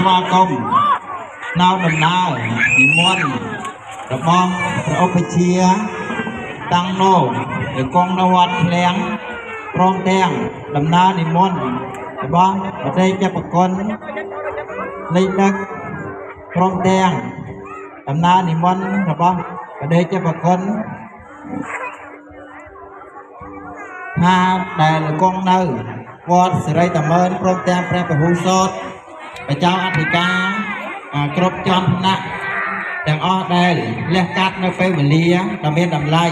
ស្វាគមន៍នៅដំណើរនិមន្តរបស់ព្រះឧបជាតាំងនោនៅគង់នៅវត្តឃ្លាំងព្រមទាំងដំណើរនិមន្តរបស់ប្រទេសជប៉ុនលេខដឹកព្រមទាំងដំណើរនិមន្តរបស់ប្រទេសជប៉ុនថាដែលគង់នៅវត្តសេរីតាមើនព្រមទាំងព្រះពហុសោតព្រះចៅអធិការគ្រប់ជាន់ថ្នាក់ទាំងអស់ដែលលះកាត់នៅពេលវេលាដ៏មានតម្លៃ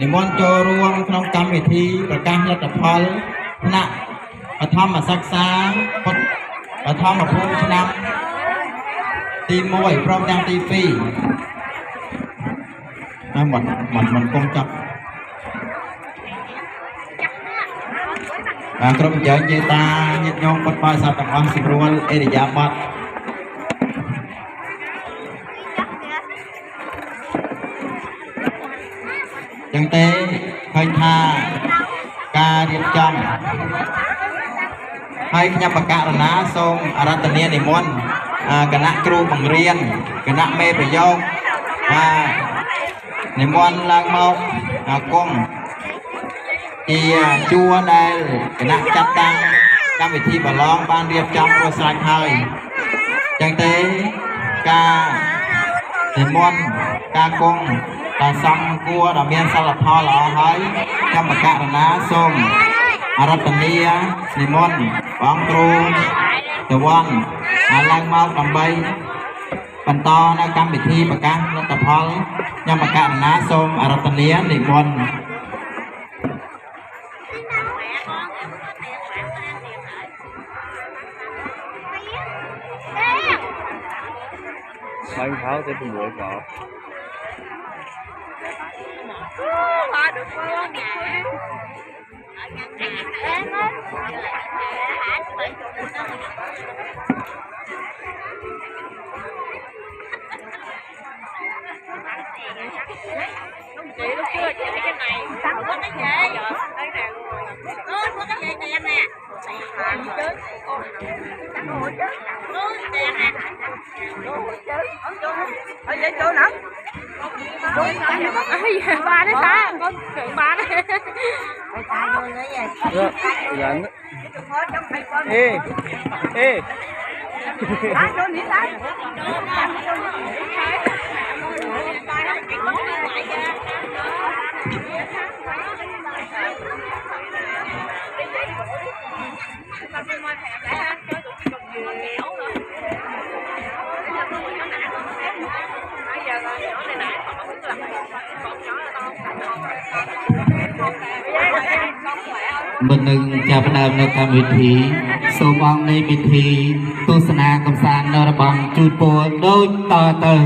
និមន្តចូលរួមក្នុងកម្មវិធីប្រកាសលទ្ធផលថ្នាក់បឋមសិក្សាពុទ្ធបឋមភូមិឆ្នាំទី1ព្រមទាំងទី2ហើយមិនគង់ចាប់គ្រប់យើងនិយាយតាញាតិញោមពុទ្ធបរិស័ទទាំងអស់ស្រួលអេរិយាបថចឹងទេឃើញថាការរៀបចំហើយខ្ញុំបករណាសូមអរតនានិមន្តគណៈគ្រូបង្រៀនគណៈមេប្រយោគនិមន្តឡើងមកគង់ជាជួរដែលគណៈចាត់តាំងកម្មវិធីប្រឡងបានរៀបចំរួចស្រេចហើយចឹងទេការនិមន្តការគង់តែសំគួរដែលមានសិលធម៌ល្អហើយខ្ញុំបករណាសូមអរតនានិមន្តបងគ្រូតវ័នឡើងមកដើម្បីបន្តនៅកម្មវិធីប្រកាសលទ្ធផលខ្ញុំបករណាសូមអរតនានិមន្តBánh pháo tới từng buổi có. Hoa được không nè. Em á. Chị lúc chưa chị thấy cái này có cái gì giờ đây nè có cái gì nè em nè chứ ngồi chứ nè nè ở đây chỗ nào ba đấy ta con chuyện ba đấy Dẫn. Ê. Ê. Mình đừng chào bắt đầuនៅកម្មវិធីសូមអង្គនៃពិធីទស្សនាកំសាន្តនៅរបងជូតពរដូចតទៅ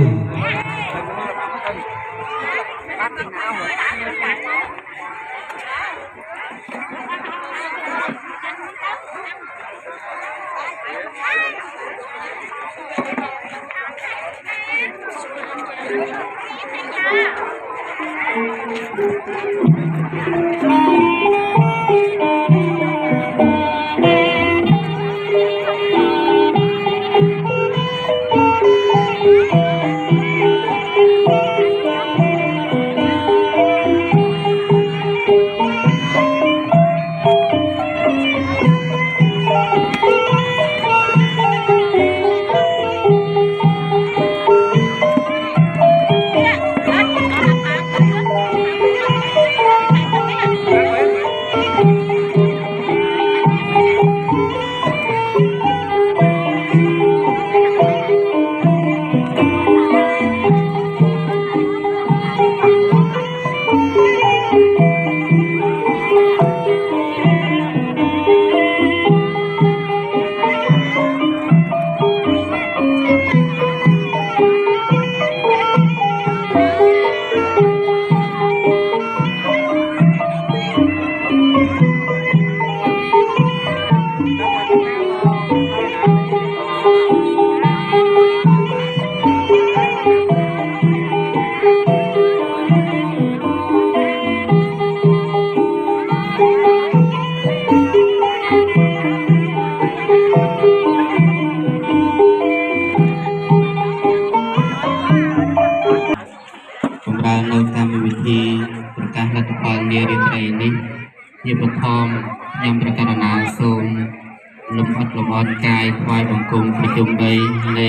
អនកាយថ្វាយបង្គំប្រជុំដីនៃ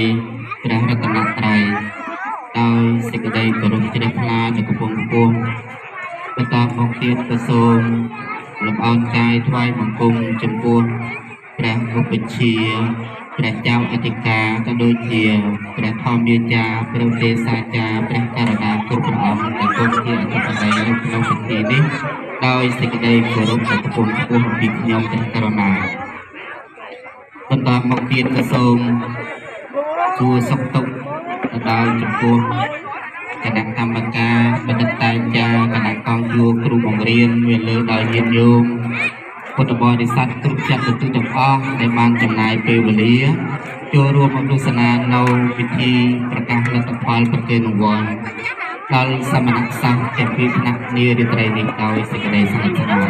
ព្រះរតនត្រ័យដោយសេចក្តីគោរពជ្រះថ្លាដល់កំពង់ខ្ពស់បន្តមកទៀតក៏សូមលំអរកាយថ្វាយបង្គំចំពោះព្រះឧបជាព្រះចៅអធិការក៏ដូចជាព្រះធម្មយាចាព្រះទេសាចាព្រះករណាគ្រប់ព្រះអង្គដែលគង់ជាអធិបតីនៅក្នុងពិធីនេះដោយសេចក្តីគោរពដល់កំពង់ខ្ពស់ពីខ្ញុំព្រះករណាបន្តមកទៀតក៏សូមជួសុខទុក្ខដល់ចំពោះគណៈកម្មការបណ្ឌិតតាចារ្យគណៈកងយោគ្រូបង្រៀនវាលើដោយញាតិញោមពុទ្ធបរិស័ទគ្រប់ចាត់ទទូទាំងអស់ដែលបានចំណាយពេលវេលាចូលរួមមកទស្សនានៅពិធីប្រកាសលទ្ធផលប្រកេនរង្វាន់ដល់សមណសិស្សទាំងពីរថ្នាក់នារីត្រីនេះដោយសេចក្តីស្និទ្ធស្នាល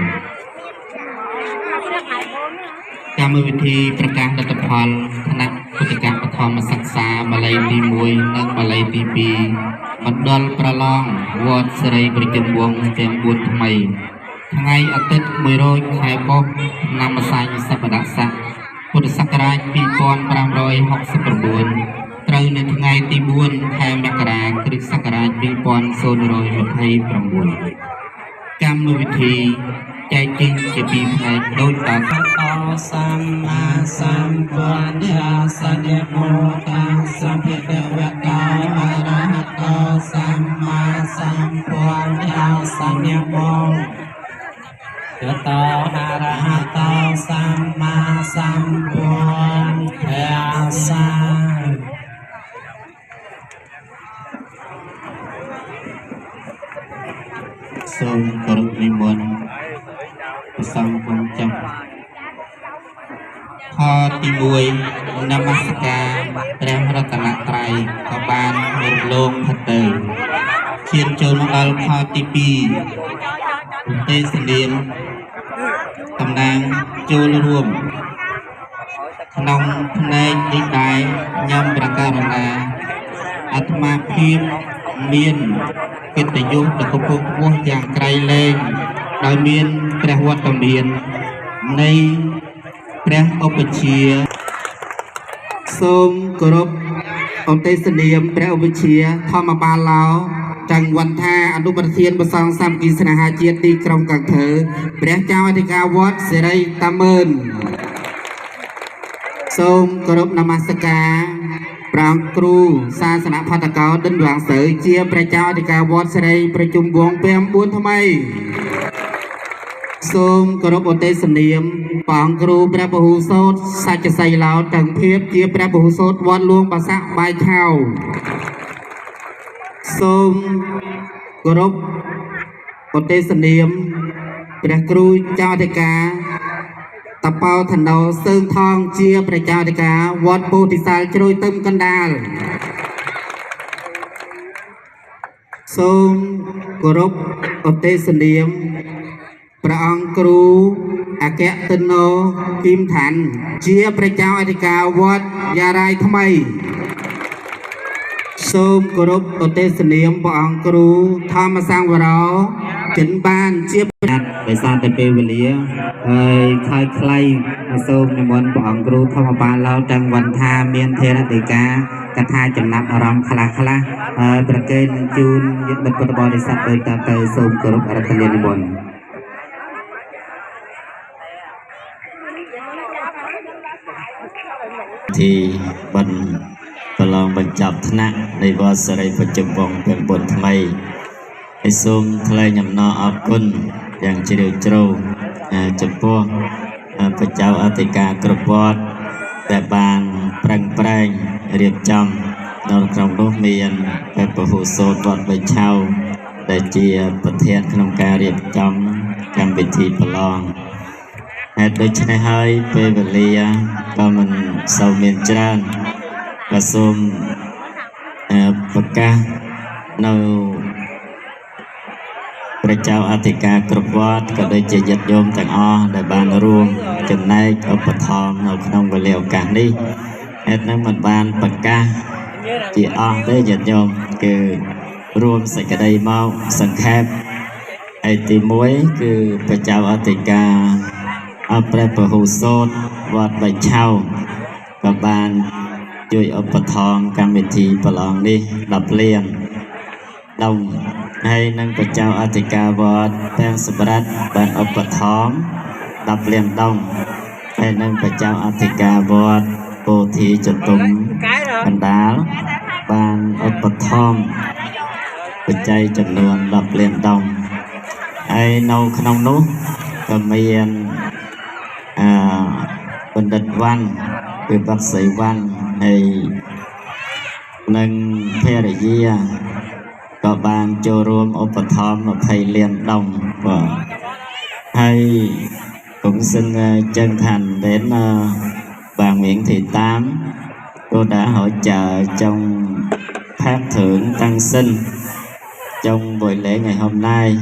កម្មវិធីប្រកាសលទ្ធផលថ្នាក់ពុទ្ធិកបឋមសិក្សាបាលីទី1និងបាលីទី2បណ្ដុលប្រឡងវត្តសេរីប្រជុំវង្សទាំង4ថ្មីថ្ងៃអាទិត្យ100ខែបុស្សឆ្នាំម្សាញ់សប្តាហ៍ស័កពុទ្ធសករាជ2569ត្រូវនៅថ្ងៃទី4ខែមករាគ្រិស្តសករាជ2029កម្មវិធីចែកចេញជាពីរផ្នែកដូចតទៅសម្មាសម្ពុទ្ធសច្ចៈមោតាសម្ភិតវតោអរហតោសម្មាសម្ពុទ្ធសច្ចៈមោយតោអរហតោសម្មាសម្ពុទ្ធសាសូមគោរពនិមន្តព្រះសង្ឃគង់ចាំខទី1នមស្ការព្រះរតនត្រ័យក៏បានរំលងផុតទៅឈានចូលមកដល់ខទី2ទេសនាមតំណាងចូលរួមក្នុងផ្នែកនេះដែរញ៉ាំប្រការណាអាត្មាភាពមានកិត្តិយសដ៏ខ្ពង់ខ្ពស់យ៉ាងក្រៃលែងដោយមានព្រះវត្តមាននៃព្រះឧបជាសូមគោរពអន្តេសនាមព្រះឧបជាធម្មបាលឡោទាំងវណ្ថាអនុប្រធានប្រសង់សាមគ្គីស្នេហាជាតិទីក្រុងកង្ធើព្រះចៅអធិការវត្តសេរីតាម៉ឺនសូមគោរពនមស្ការព្រះអង្គគ្រូសាសនផតកោដិនវាងសើជាព្រះចៅអធិការវត្តសេរីប្រជុំវង្ស9ថ្មីសូមគោរពអន្តេសនាមព្រះអង្គគ្រូព្រះពហុសោតសច្ចសីឡោទាំងភាពជាព្រះពហុសោតវត្តលួងបាសាក់បាយខោសូមគោរពអន្តេសនាមព្រះគ្រូចៅអធិការតបោធនោសើងថងជាព្រះចៅអធិការវត្តពោធិសាលជ្រោយទឹមកណ្ដាលសូមគោរពអន្តេសនាមព្រះអង្គគ្រូអគ្គតនោ គីមឋានជាព្រះចៅអធិការវត្តយារាយថ្មីសូមគោរពអន្តេសនាមព្រះអង្គគ្រូធម្មសង្វរោចិនបានជាប្រធានដោយសារតែពេលវេលាហើយខើខ្លីសូមនិមន្តព្រះអង្គគ្រូធម្មបាលឡោទាំងវណ្ថាមានធេរដីកាកថាចំណាប់អារម្មណ៍ខ្លះហើយប្រកេនជូនញាតិមិត្តពុទ្ធបរិស័ទដោយតទៅសូមគោរពអរគុណនិមន្តទីបណ្ឌប្រឡងបញ្ចប់ថ្នាក់នៃវត្តសេរីប្រជុំវង្ស9ថ្មីហើយសូមថ្លែងអំណរអរគុណយ៉ាងជ្រាលជ្រៅចំពោះព្រះចៅអធិការគ្រប់វត្តដែលបានប្រឹងប្រែងរៀបចំនៅក្នុងនោះមានព្រះពហុសោតវត្តបៃឆៅដែលជាប្រធានក្នុងការរៀបចំកម្មវិធីប្រឡងហេតុដូច្នេះហើយពេលវេលាក៏មិនសូវមានច្រើនក៏សូមប្រកាសនៅព្រះចៅអធិការគ្រប់វត្តក៏ដូចជាញាតិញោមទាំងអស់ដែលបានរួមចំណែកឧបត្ថម្ភនៅក្នុងវេលាឱកាសនេះហេតុហ្នឹងមិនបានប្រកាសជាអស់ទេញាតិញោមគឺរួមសេចក្តីមកសង្ខេបឯទី1គឺព្រះចៅអធិការព្រះពហុសោតវត្តបៃឆៅ ก็บานជួយឧបត្ថម្ភកម្មវិធីប្រឡងនេះ10លានដុំហើយនឹងព្រះចៅអធិការវត្តទាំងសម្រាប់បានឧបត្ថម្ភ10លានដុំហើយនឹងព្រះចៅអធិការវត្តពោធិចតុមកណ្ដាលបានឧបត្ថម្ភបច្ច័យចំនួន10លានដុំហើយនៅក្នុងនោះក៏មានបណ្ឌិតវ៉ាន់គឺបាក់សីវ៉ាន់ហើយនិងភរិយាក៏បានចូលរួមឧបត្ថម្ភ20លានដុំបាទហើយcũng xin chân thành đến bà Nguyễn Thị Tám. Cô đã hỗ trợ trong phát thưởng tăng sinh trong buổi lễ ngày hôm nay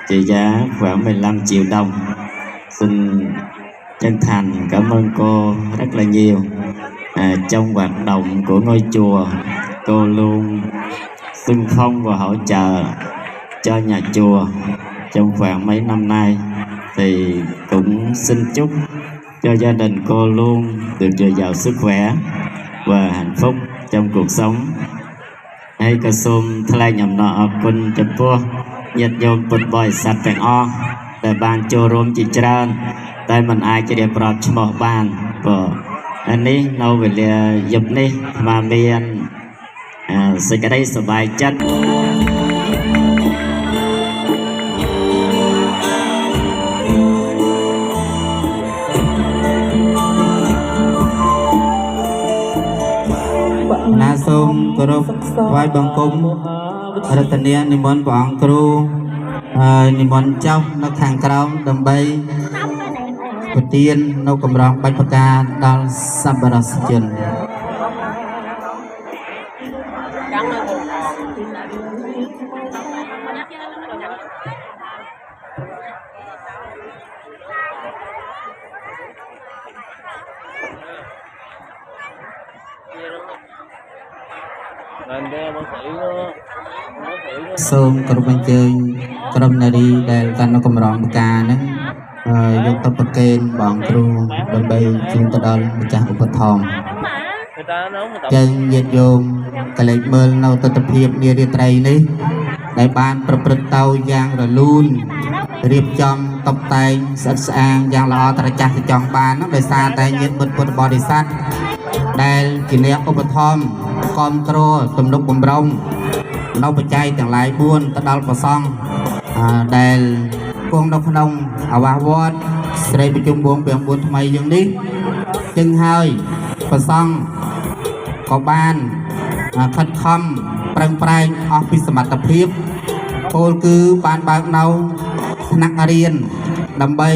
trị giá khoảng 15 triệu đồng. Xin chân thành cảm ơn cô rất là nhiều. Trong hoạt động của ngôi chùa, cô luôn xung phong và hỗ trợ cho nhà chùa trong khoảng mấy năm nay. Thì cũng xin chúc cho gia đình cô luôn được dồi dào sức khỏe và hạnh phúc trong cuộc sống. Hay cả xôm thay nhầm nọ quân chấm pua nhiệt nhôm bật bòi sạch cảnh o để bàn cho rôm chỉ trơn tại mình ai chỉ để bọt cho bàn và anh ấy nấu về lìa dập đi mà miền sẽ cái đây sờ bài chất. Na sôm cơ rốt vai bằng cung rất tân niên niệm môn quảng cừu niệm môn châu nó khang cao đầm bay đầu tiên nấu cầm rong bạch bạc ca đal sabarasjen sôm cơ rốt bánh chơi cơ rốt này đi đểกันnó cầm rong bạc ca nữaយកទៅប្រគេនបងគ្រូដើម្បីជូនទៅដល់ម្ចាស់ឧបត្ថម្ភចឹងញាតិញោមកលេចមើលនៅទស្សនភាពនារាត្រីនេះដែលបានប្រព្រឹត្តទៅយ៉ាងរលូនរៀបចំតុបតែងស្អិតស្អាងយ៉ាងល្អត្រចះត្រចង់បានដោយសារតែញាតិមិត្តពុទ្ធបរិស័ទដែលជាអ្នកឧបត្ថម្ភគ្រប់គ្រងទំនុកបំរុងនៅបច្ច័យទាំងឡាយ4ទៅដល់ព្រះសង្ឃដែលគង់នៅក្នុងអាវាសវត្តស្រីប្រជុំវងពី9ថ្មីយ៉ាងនេះจึงហើយព្រះសង្ឃក៏បានខិតខំប្រឹងប្រែងអស់ពីសមត្ថភាពពលគឺបានបើកនៅថ្នាក់រៀនដើម្បី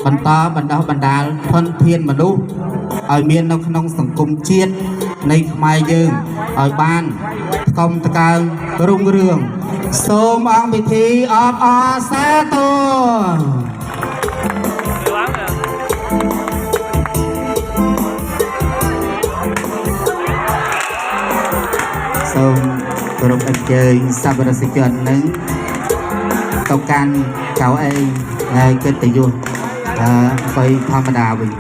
បន្តបណ្ដុះបណ្ដាលធនធានមនុស្សឲ្យមាននៅក្នុងសង្គមជាតិនៃខ្មែរយើងឲ្យបានថ្កុំថ្កើងរុងរឿងសូមអង្គពិធីអបអរសាទរសូមគោរពអញ្ជើញសប្បុរសជននឹងទៅកាន់កៅអីហើយកិត្តិយសបីធម្មតាវិញ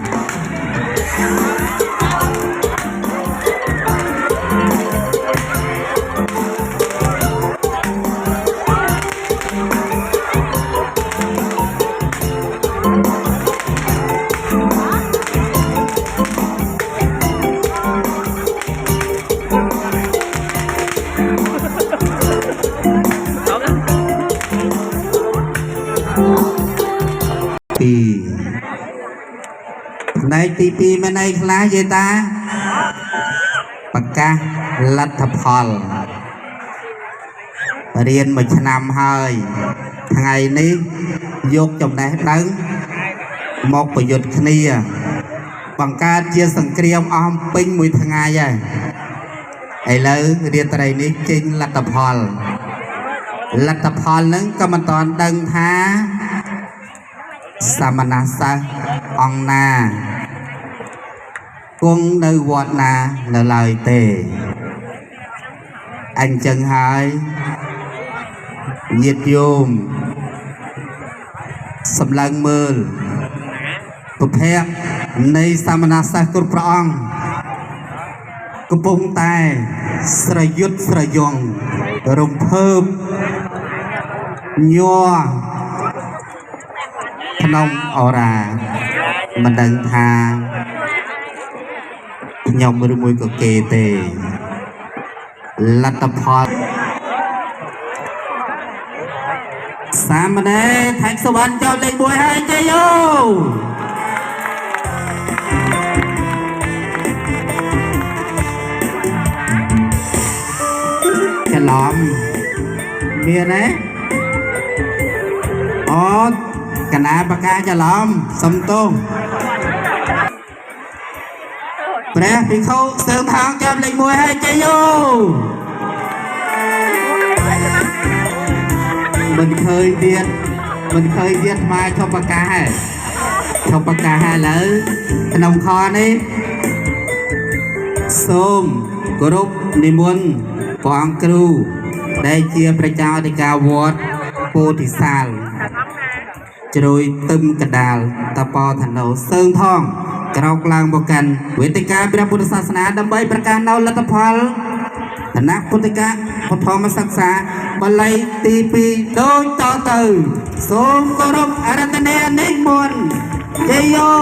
ในទី2មានអីខ្លះយេតាប្រកាសលទ្ធផលរៀនមួយឆ្នាំហើយថ្ងៃនេះយកចំណេះដឹងមកប្រយុទ្ធគ្នាបង្កើតជាសង្គ្រាមអស់ពេញមួយថ្ងៃហើយឥឡូវរាត្រីនេះចេញលទ្ធផលហ្នឹងក៏មិនតាន់ដឹងថាសាមណសិស្សអង្គណាគង់នៅវត្តណានៅឡើយទេអញ្ចឹងហើយញាតិញោមសម្លឹងមើលពុភៈនៃសាមណសិស្សគ្រប់ព្រះអង្គ កំពុងតែស្រយុទ្ធស្រយងរំភើបញ័រក្នុងអរាមិនដឹងថាខ្ញុំឬមួយក៏គេទេលទ្ធផលសាមណេរថៃសុវណ្ណចូលលេខ1ហើយជ័យយោច្រឡំមានទេអូកណាបកាច្រឡំសំទោសព្រះភិក្ខុសើមថងចាប់លេខ1ហើយជ័យយោមិនឃើញទៀតថ្មឈប់បកាហើយឥឡូវក្នុងខនេះសូមគោរពនិមន្តព្រះអង្គគ្រូដែលជាប្រជាអធិការវត្តពោធិសាលជ្រោយទឹមកដាលតបឋានោសើងថងក្រោកឡើងមកកាន់វេទិកាព្រះពុទ្ធសាសនាដើម្បីប្រកាសនៅលទ្ធផលគណៈពុទ្ធិកាបឋមសិក្សាបាលីទី2ដូចតទៅសូមគោរពអារាធនានិមន្តជ័យយោ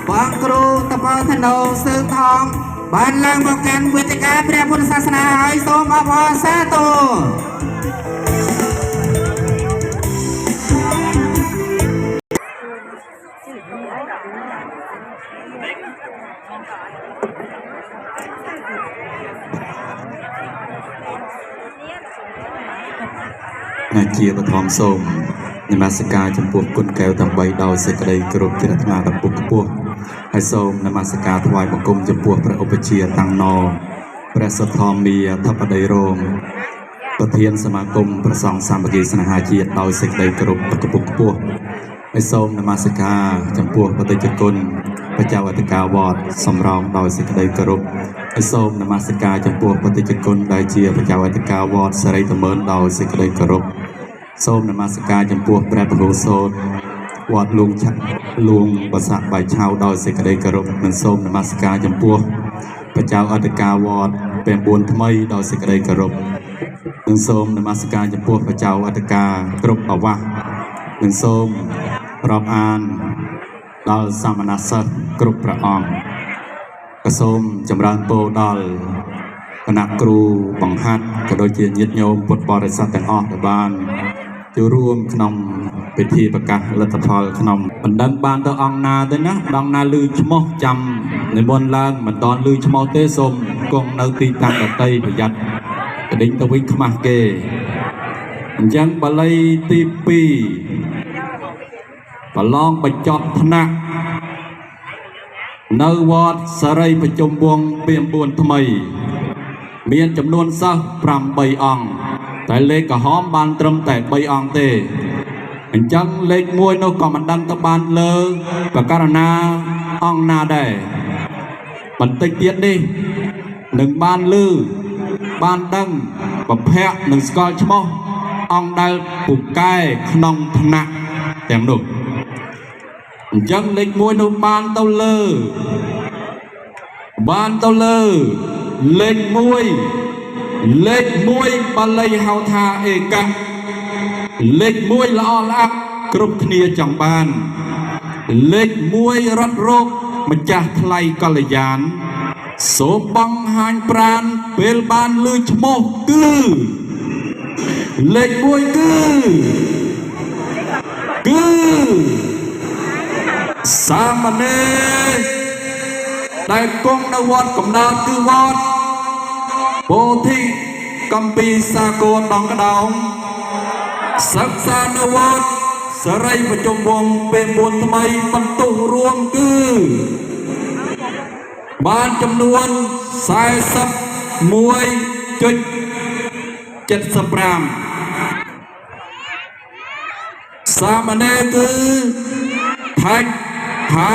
ព្រះគ្រូតបឋានោសើងថងបានឡើងមកកាន់វេទិកាព្រះពុទ្ធសាសនាហើយសូមអបអរសាទរជាបឋមសូមនមស្ការចំពោះគុណកែវទាំង3ដោយសេចក្តីគោរពជ្រះថ្លាដល់ពុទ្ធខ្ពស់ហើយសូមនមស្ការថ្វាយបង្គំចំពោះព្រះឧបជាតាំងណព្រះសទ្ធមាធិបតីរោមប្រធានសមាគមព្រះសង្ឃសាមគ្គីស្នេហាជាតិដោយសេចក្តីគោរពខ្ពស់ខ្ពស់ហើយសូមនមស្ការចំពោះបតិជគុណព្រះចៅអធិការវត្តសំរោងដោយសេចក្តីគោរពហើយសូមនមស្ការចំពោះបតិជគុណដែលជាព្រះចៅអធិការវត្តសេរីតមើលដោយសេចក្តីគោរពសូមនមស្ការចំពោះព្រះពហុសូត្រវត្តលួងឆាក់លួងបសាក់បាយឆៅដោយសេចក្តីគោរពនិងសូមនមស្ការចំពោះព្រះចៅអធិការវត្តពេល4ថ្មីដោយសេចក្តីគោរពនិងសូមនមស្ការចំពោះព្រះចៅអធិការគ្រប់អាវាសនិងសូមរាប់អានដល់សាមណសិស្សគ្រប់ព្រះអង្គក៏សូមចម្រើនពរដល់គណៈគ្រូបង្ហាត់ក៏ដូចជាញាតិញោមពុទ្ធបរិស័ទទាំងអស់ដែលបានចូលរួមក្នុងពិធីប្រកាសលទ្ធផលក្នុងបណ្ដឹងបានទៅអង្គណាទេណាដងណាឮឈ្មោះចាំនិមន្តឡើងមិនតន់ឮឈ្មោះទេសូមគង់នៅទីតាំងដតីប្រយ័ត្នកដេញទៅវិញខ្មាស់គេអញ្ចឹងបាលីទី2ប្រឡងបញ្ចប់ថ្នាក់នៅវត្តសារីប្រជុំវងពី9ថ្មីមានចំនួនសិស្ស8អង្គតែលេខក្រហមបានត្រឹមតែ3អង្គទេអញ្ចឹងលេខ1នោះក៏មិនដឹងទៅបានលើប្រការណាអង្គណាដែរបន្តិចទៀតនេះនឹងបានលឺបានដឹងប្រភពនិងស្គាល់ឈ្មោះអង្គដែលពូកែក្នុងថ្នាក់ទាំងនោះអញ្ចឹងលេខ1នោះបានទៅលើលេខ1បាលីហៅថាឯកៈលេខ1ល្អល្អគ្រប់គ្នាចង់បានលេខ1រត់រោគម្ចាស់ថ្លៃកល្យានសូមបង្ហាញប្រានពេលបានឮឈ្មោះគឺលេខ1គឺសាមណេរដែលគង់នៅវត្តកំណើតគឺវត្តពោធិកំពីសាគរដងក្តោងសិក្សានៅវត្តសារីប្រជុំវងពេល4ថ្មីបន្ទុះរួមគឺបានចំនួន41.75សាមណេរគឺថៃហើ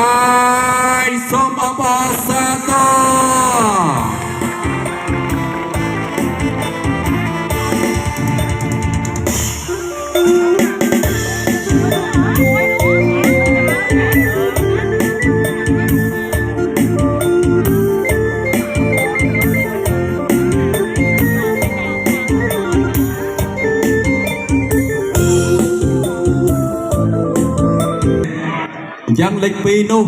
យសូមអបអរសាទរ លេខ2នោះ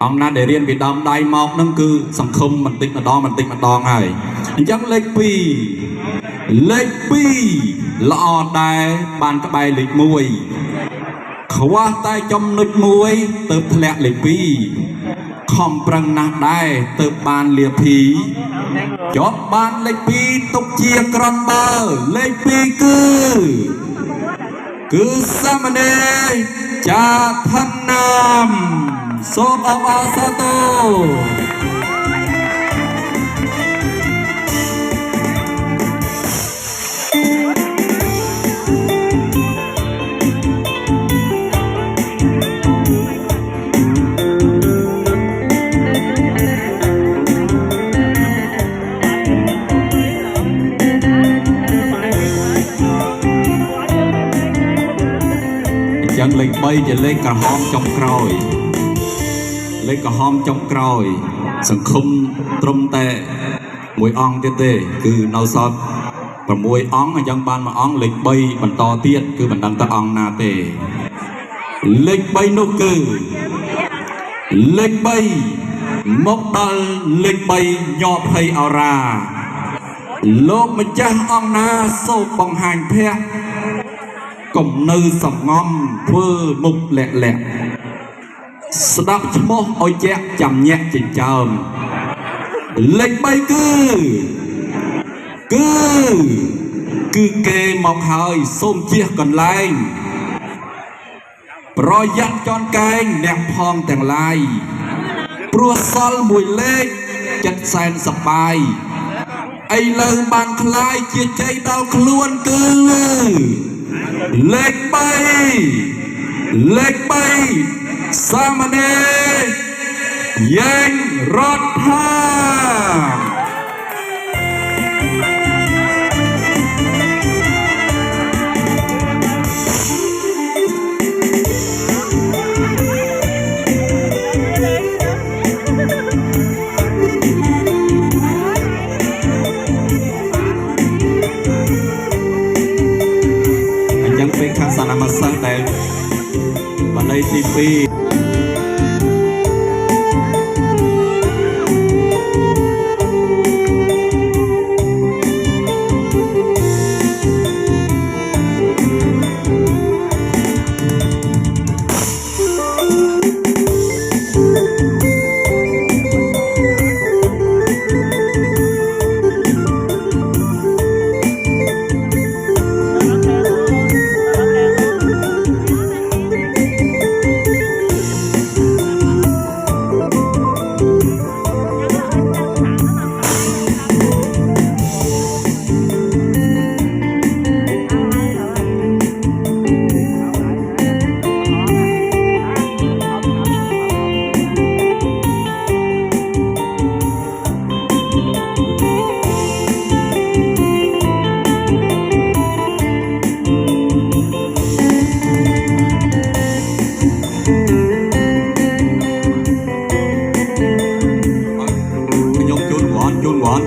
អង្គណាដែលរៀនពីដើមដៃមកនឹងគឺសង្ឃឹមបន្តិចម្ដងហើយអញ្ចឹងលេខ2ល្អដែរបានក្បែរលេខ1ខ្វះតែចំណុច1ទៅធ្លាក់លេខ2ខំប្រឹងណាស់ដែរទៅបានលាភីជាប់បានលេខ2ទុកជាក្រនបើលេខ2គឺសាមណេរចាថណាមសូមអបអរសាទរចឹងលេខ3ជាលេខក្រហមចុងក្រោយលេខក្រហមចុងក្រោយសង្ឃឹមត្រឹមតែមួយអង្គទៀតទេគឺនៅសល់6អង្គអញ្ចឹងបានមួយអង្គលេខ3បន្តទៀតគឺមិនដឹងតើអង្គណាទេលេខ3នោះគឺលេខ3មកដល់លេខ3ញ័រភ័យអរ៉ាលោកម្ចាស់អង្គណាសូមបង្ហាញភ័ក្រកុំនៅសំងំធ្វើមុខលាក់ស្ដាប់ឈ្មោះឲ្យជាក់ចាំញាក់ចិញ្ចើមលេខ3គឺគេមកហើយសូមជៀសកន្លែងប្រយ័ត្នចនកែងអ្នកផងទាំងឡាយព្រោះសល់មួយលេខចិត្តសែនសប្បាយឥឡូវបានคล้ายជាជ័យដល់ខ្លួនគឺលេខ3សាមណេរយេងរដ្ឋាเป็นខាងសានាមសិស្សដែលបណ្ឌិតទី2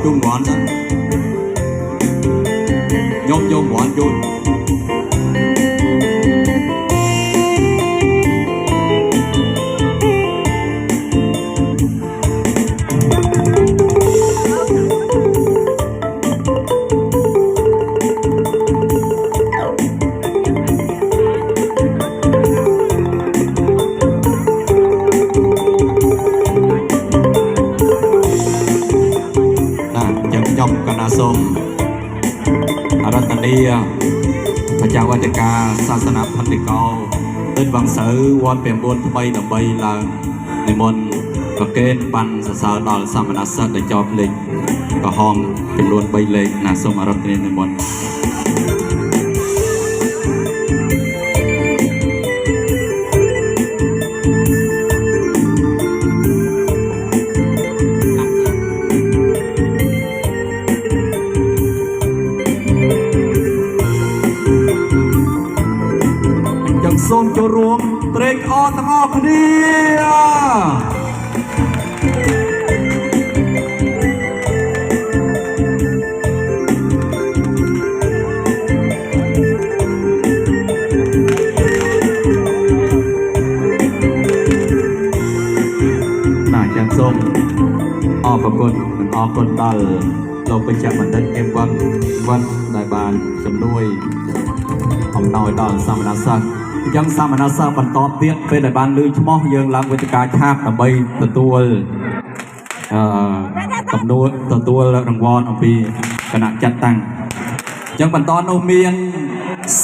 ជុំវ៉ាន់សិនខ្ញុំវ៉ាន់ជូនសូមអរតនីបច្ចាវតិកាសាសនាផន្តិកោទិនវង្សៅវត្ត9ថ្មីដើម្បីឡើងនិមន្តប្រកេនបានសរសើរដល់សាមណសិស្សដែលជាប់លេខក្រហមចំនួន3លេខណាសូមអរតនីនិមន្តសូមចូលរួមត្រេកអរទាំងអស់គ្នា អរគុណដល់លោកបញ្ជាបណ្ឌិតអេមវ៉ាន់ដែលបានជំនួយអំណោយដល់សាមណសិស្សអញ្ចឹងសាមណសិស្សបន្តទៀតពេលដែលបានលើឈ្មោះយើងឡើងវេទិកាឆាកដើម្បីទទួលទទួលរង្វាន់អំពីគណៈចាត់តាំងអញ្ចឹងបន្តនោះមាន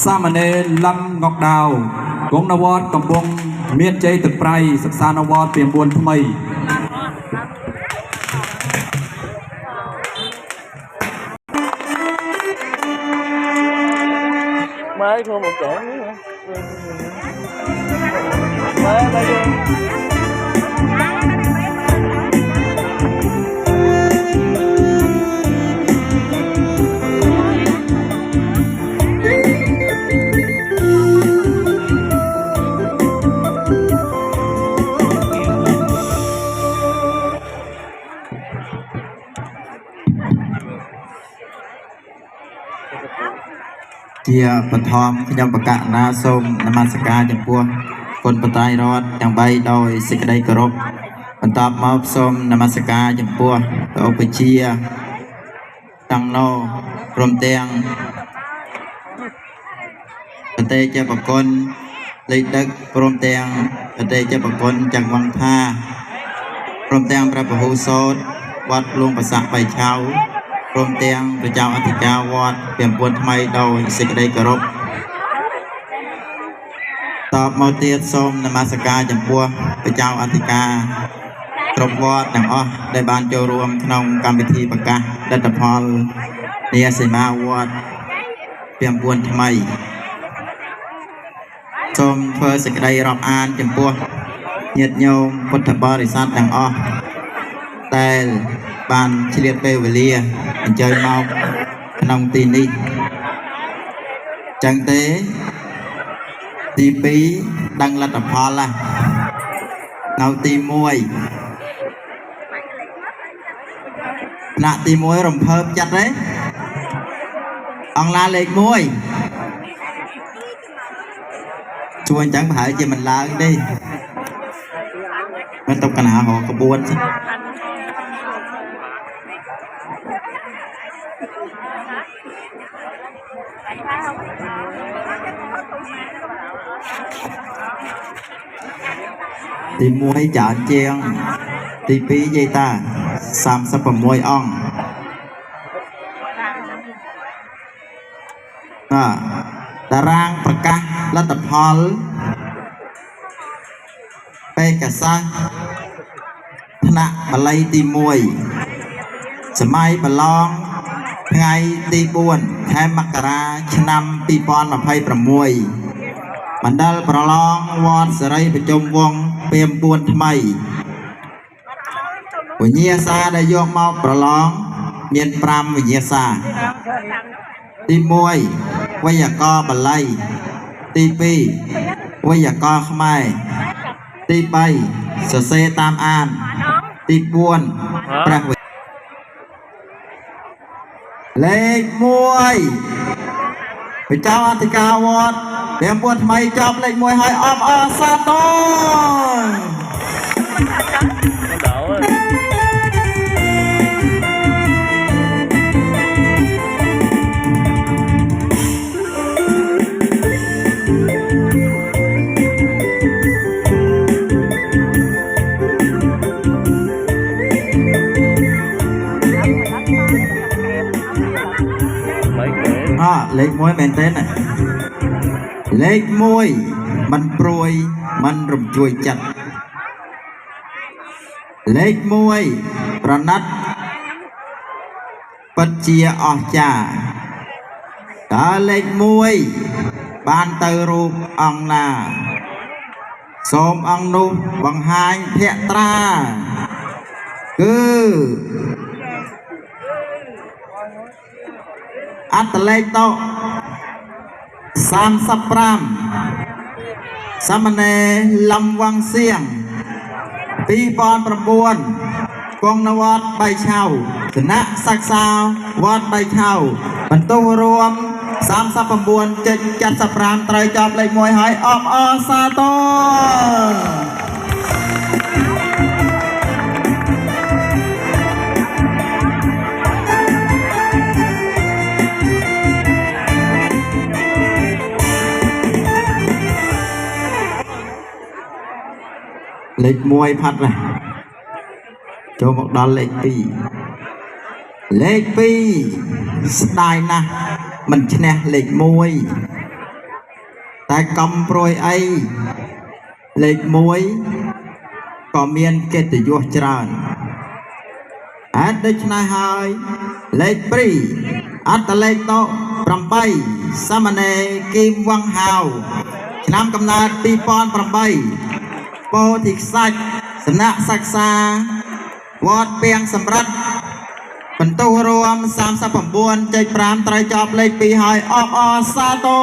សាមណេរលំងកដាវគង់នៅវត្តកំពង់មានជ័យទឹកប្រៃសិក្សានៅវត្តពី9ថ្មីmới không một chỗ nữa mới đây luôn ជាបឋមខ្ញុំបកណាសូមនមស្ការចំពោះគុណបត្រៃរតទាំង3ដោយសេចក្តីគោរពបន្តមកសូមនមស្ការចំពោះព្រះឧបជាតាំងណោព្រមទាំងប្រទេសជាបកុនលេខដឹកព្រមទាំងប្រទេសជាបកុនចង្វងថាព្រមទាំងព្រះពហុសោតវត្តលួងប្រសាក់បៃឆៅព្រមទាំងព្រះចៅអធិការវត្តពី9ថ្មីដោយសេចក្តីគោរពតបមកទៀតសូមនមស្ការចំពោះព្រះចៅអធិការគ្រប់វត្តទាំងអស់ដែលបានចូលរួមក្នុងកម្មវិធីប្រកាសលទ្ធផលនាសីមាវត្តពី9ថ្មីសូមធ្វើសេចក្តីរាប់អានចំពោះញាតិញោមពុទ្ធបរិស័ទទាំងអស់ដែលបានឆ្លៀតពេលវេលាអញ្ជើញមកក្នុងទីនេះចឹងទេទី2ដឹងលទ្ធផលនៅទី1ថ្នាក់ទី1រំភើបចិត្តទេអង្លាលេខ1ជួអញ្ចឹងប្រហែលជាមិនឡើងទេមិនតុកកណាហោក្បួនសិទី1ច្រើនជាងទី2និយាយតា36អង្គតារាងប្រកាសលទ្ធផលបេក្ខសាស្ត្រថ្នាក់បល័យទី1សម័យប្រឡងថ្ងៃទី4ខែមករាឆ្នាំ2026បណ្ដាលប្រឡងវត្តសេរីប្រជុំវង្សពី9ថ្មីវិញ្ញាសាដែលយកមកប្រឡងមាន5វិញ្ញាសាទី1វេយ្យាករណ៍បាលីទី2វេយ្យាករណ៍ខ្មែរទី3សរសេរតាមអានទី4ព្រះលេខ1ព្រះចៅអធិការវត្ត9ថ្មីចប់លេខ1ហើយអបអរសាទរ លេខ1មែនទេណាលេខ1មិនព្រួយមិនរំជួយចិត្តលេខ1ប្រណិតពិតជាអស្ចារ្យតើលេខ1បានទៅរូបអង្គណាសូមអង្គនោះបង្ហាញភក្ត្រាគឺអត្តលេខត35សាមណេរលំវងសៀង2009គង់នៅវត្តបៃឆៅគណៈសិក្សាវត្តបៃឆៅបន្ទុះរួម39.75ត្រូវចប់លេខ1ហើយអបអរសាទរ លេខ1ផាត់ណាចូលមកដល់លេខ2លេខ2ស្ដាយណាស់មិនឈ្នះលេខ1តែកំព្រួយអីលេខ1ក៏មានកិត្តិយសច្រើនហេតុដូច្នេះហើយលេខ2អត្តលេខត8សាមណេរគីមវង្សហាវឆ្នាំកំណើត2008ពោធិខ្សាច់សំណាក់សិក្សាវត្តពាំងសម្រិទ្ធបន្ទុះរួម39.5ត្រូវចប់លេខ2ហើយអបអរសាទរ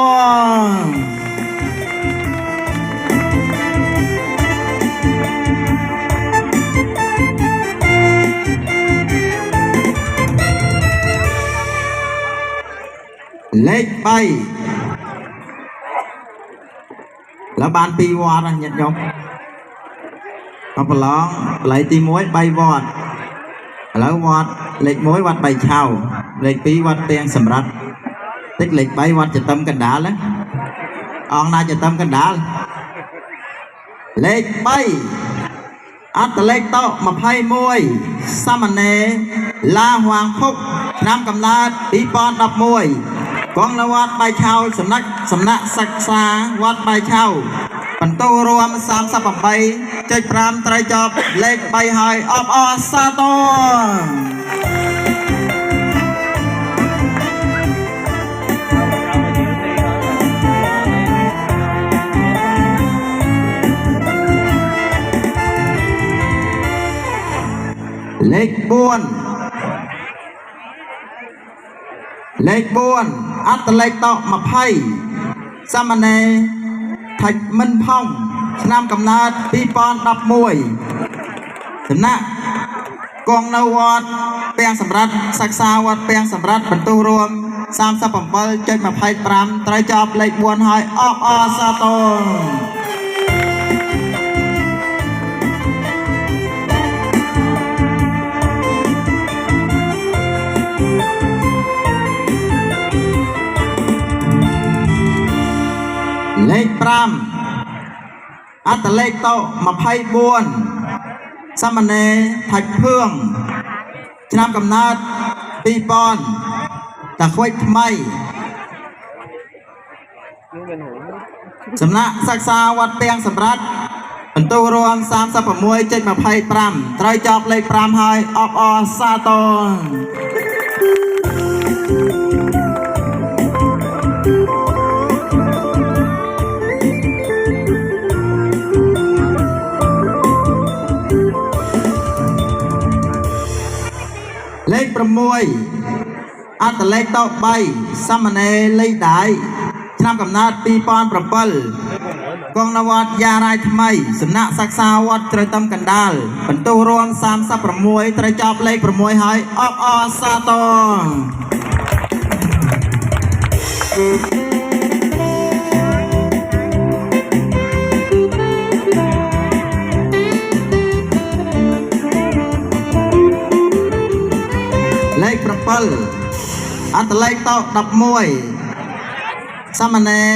លេខ3แล้วបាន2វត្តញាតិញោមអបប្រឡងបល័យទី1 3វត្តឥឡូវវត្តលេខ1វត្ត3ឆៅលេខ2វត្តពាំងសម្រាប់តិចលេខ3វត្តចតឹមកណ្ដាលណាអង្គណាចតឹមកណ្ដាលលេខ3អត្តលេខត21សាមណេរឡាហួងភុកឆ្នាំកំណើត2011កងនៅវត្តបៃឆៅសំណាក់សិក្សាវត្តបៃឆៅបន្ទុះរួម38.5ត្រូវចប់លេខ3ហើយអបអរសាទរលេខ4អត្តលេខត20សាមណេរថាច់មិនផុងឆ្នាំកំណើត2011សំណាក់គង់នៅវត្តពាំងសម្រាប់សិក្សាវត្តពាំងសម្រាប់បន្ទុះរួម37.25ត្រូវចប់លេខ4ហើយអបអរសាទរលេខ5អត្តលេខត24សាមណេរថាច់ភឿងឆ្នាំកំណើត2000តាខ្វិចថ្មីសំណាក់សិក្សាវត្តពាំងសម្រាប់បន្ទុះរួម36.25ត្រូវចប់លេខ5ហើយអបអរសាទរលេខ6អត្តលេខត3សាមណេរលីដាយឆ្នាំកំណើត2007កងនៅវត្តយ៉ារាយថ្មីសំណាក់សិក្សាវត្តត្រូវតំកណ្ដាលបន្ទុះរួម36ត្រូវចប់លេខ6ហើយអបអរសាទរលេខ7អត្តលេខត11សាមណេរ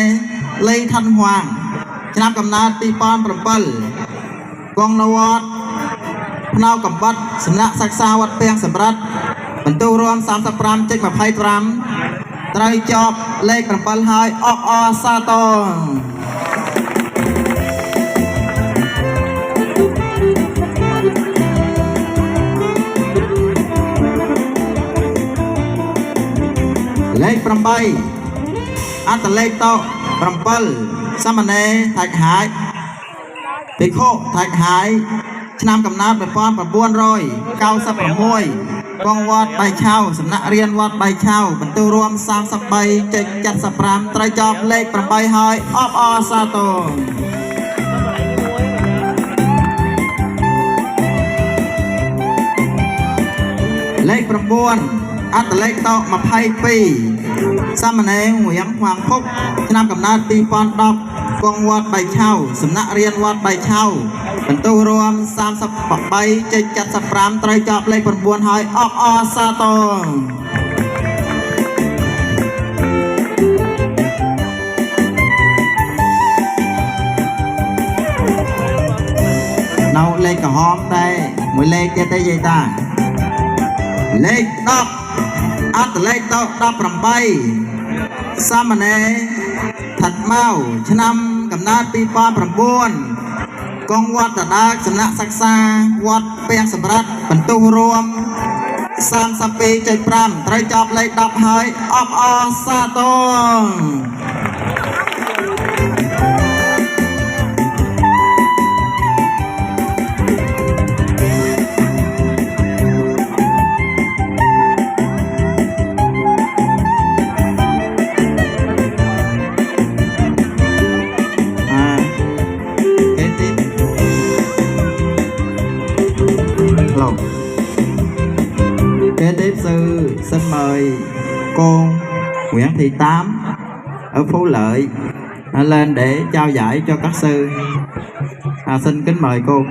លីថាន់ហួងឆ្នាំកំណើត2007កងនៅវត្តភ្នៅកំបិតសំណាក់សិក្សាវត្តពាំងសម្រាប់បន្ទុះរួម35.25ត្រូវចប់លេខ7ហើយអបអរសាទរលេខ8អត្តលេខត7សាមណេរថាច់ហាយភិក្ខុថាច់ហាយឆ្នាំកំណើត1996កងវត្តបៃឆៅសំណាក់រៀនវត្តបៃឆៅបន្ទុះរួម33.75ត្រូវចប់លេខ8ហើយអបអរសាទរលេខ9អត្តលេខត22សាមណេរងៀងខ្វាងភុកឆ្នាំកំណើត2010កងវត្តបៃឆៅសំណាក់រៀនវត្តបៃឆៅបន្ទុះរួម33.75ត្រូវចប់លេខ9ហើយអបអរសាទរ nấu lên cả hôm đây mới lên cho tới vậy ta lên đọc ắt lên đọc đọc làm bay sao mà nè thật mau cho năm cầm nát pi pa làm buồn con quạt đã đa sầm nát sắc xa quạt bèn sầm rát bẩn tu rùm san sa pi chơi pram trai chọc lên đọc hơi ấp o sa tông kế tiếp sư xin mời cô Nguyễn Thị Tám ở Phú Lợi lên để trao giải cho các sư. Xin kính mời cô.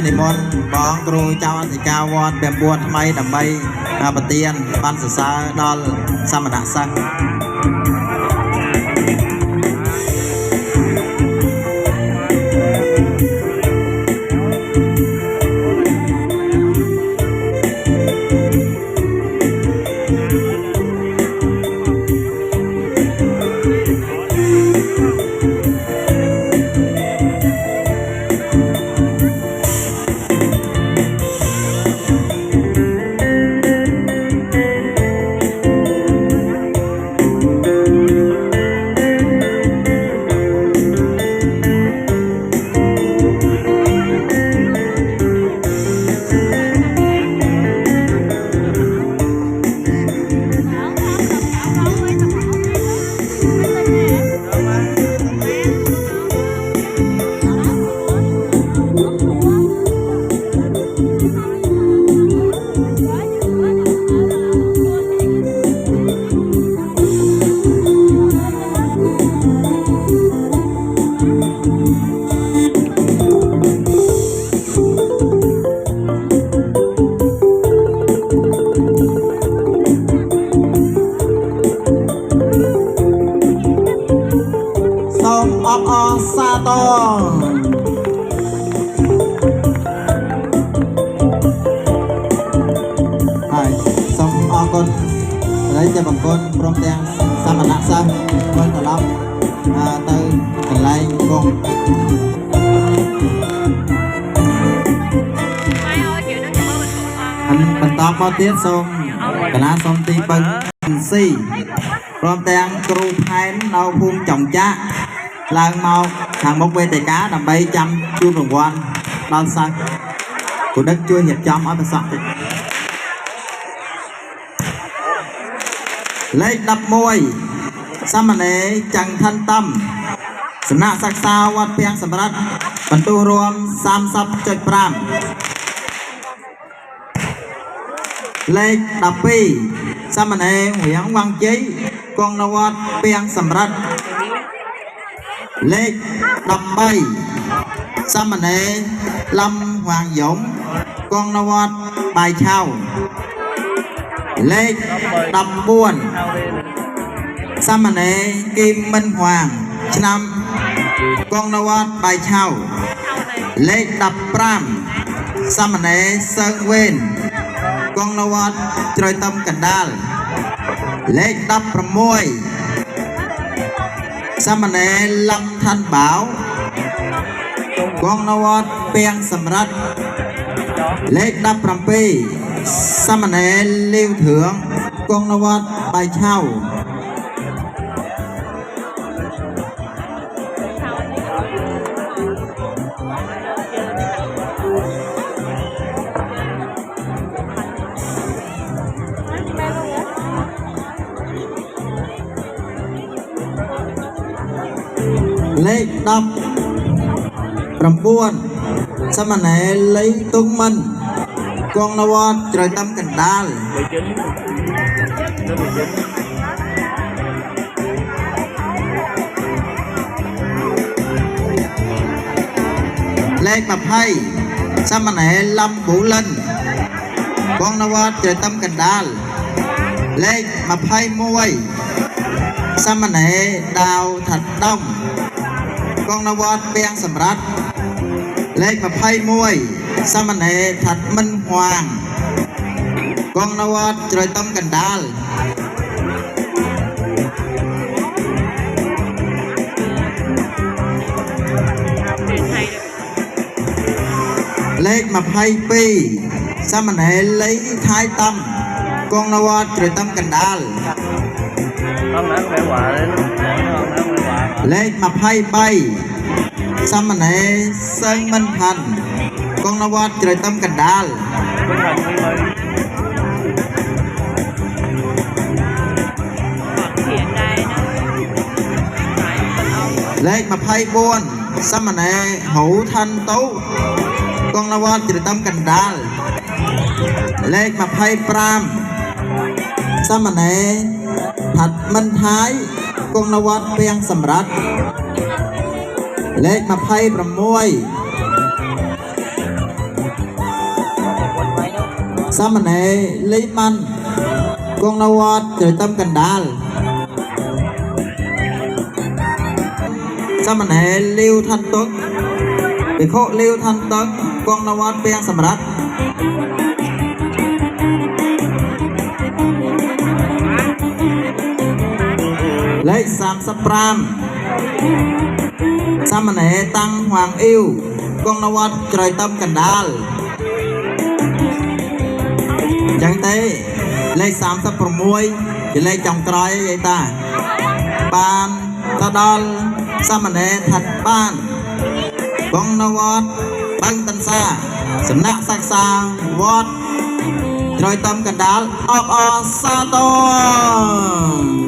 นิมนต์บ้องครูเจ้าอันสิกาวอนแบบบวชทำไมดำใบปฏิญาณบันศึกษาดอลสมณะสังจะบางคนพร้อมแดงสมณะสังคนตลอดtừกันไล่กงอันต่อมาเทียบทรงคณะทรงตีปังสี่พร้อมแดงครูไทยเราภูมิจ่องจ้าลางเมาทางมกเวทีcá đầm bay chăm chuông rồng quan đón sang của đất chưa hiệp chăm ở bên sọt លេខ11សាមណេរចង្ខន្តំសំណាក់សិក្សាវត្តពាំងសម្រាប់បន្ទុះរួម30.5 លេខ12សាមណេររៀងវងជ័យកងនវត្តពាំងសម្រាប់លេខ13សាមណេរលំវាងយំកងនវត្តបាយឆៅលេខ14សាមណេរគីមមិនវាងឆ្នាំកងនវត្តបាយឆៅលេខ15សាមណេរសើងវេនកងនវត្តជ្រោយតំកណ្ដាលលេខ16សាមណេរលំឋានបាវកងនវត្តពាំងសម្រាប់លេខ17សាមណេរលាវធឿងកងនវត្តបាយឆៅលេខ19សាមណេរលីទុងមិនកងនវត្តជ្រោយតំកណ្ដាលលេខ20សាមណេរលំប៊ូលិនកងនវត្តជ្រោយតំកណ្ដាលលេខ21សាមណេរដាវថាត់ដំកងនវត្តពាំងសម្រាប់លេខ21សាមណេរថាត់មិនហួងកងនវត្តជ្រោយតំកណ្ដាលលេខ22សាមណេរលីថៃតំកងនវត្តជ្រោយតំកណ្ដាលលេខ23សាមណេរសើងមិនផាន់កងនវត្តជ្រោយតំកណ្ដាលលេខ24សាមណេរហូឋានតូកងនវត្តជ្រោយតំកណ្ដាលលេខ25សាមណេរថាត់មិនថាយកងនវត្តពាំងសម្រាប់លេខ26សាមណេរលីម៉ាន់កងនវត្តជ្រោយតំកណ្ដាលសាមណេរលាវឋានតុកភិក្ខុលាវឋានតុកកងនវត្តពាំងសម្រាប់លេខ35សាមណេរតាំងហួងអ៊ីវកងនវត្តជ្រោយតំកណ្ដាលចឹងទេលេខ36ជាលេខចុងក្រោយអីតាបានទៅដល់សាមណេរថាត់បានកងនវត្តបឹងតន្សាសំណាក់សិក្សាវត្តជ្រោយតំកណ្ដាលអបអរសាទរ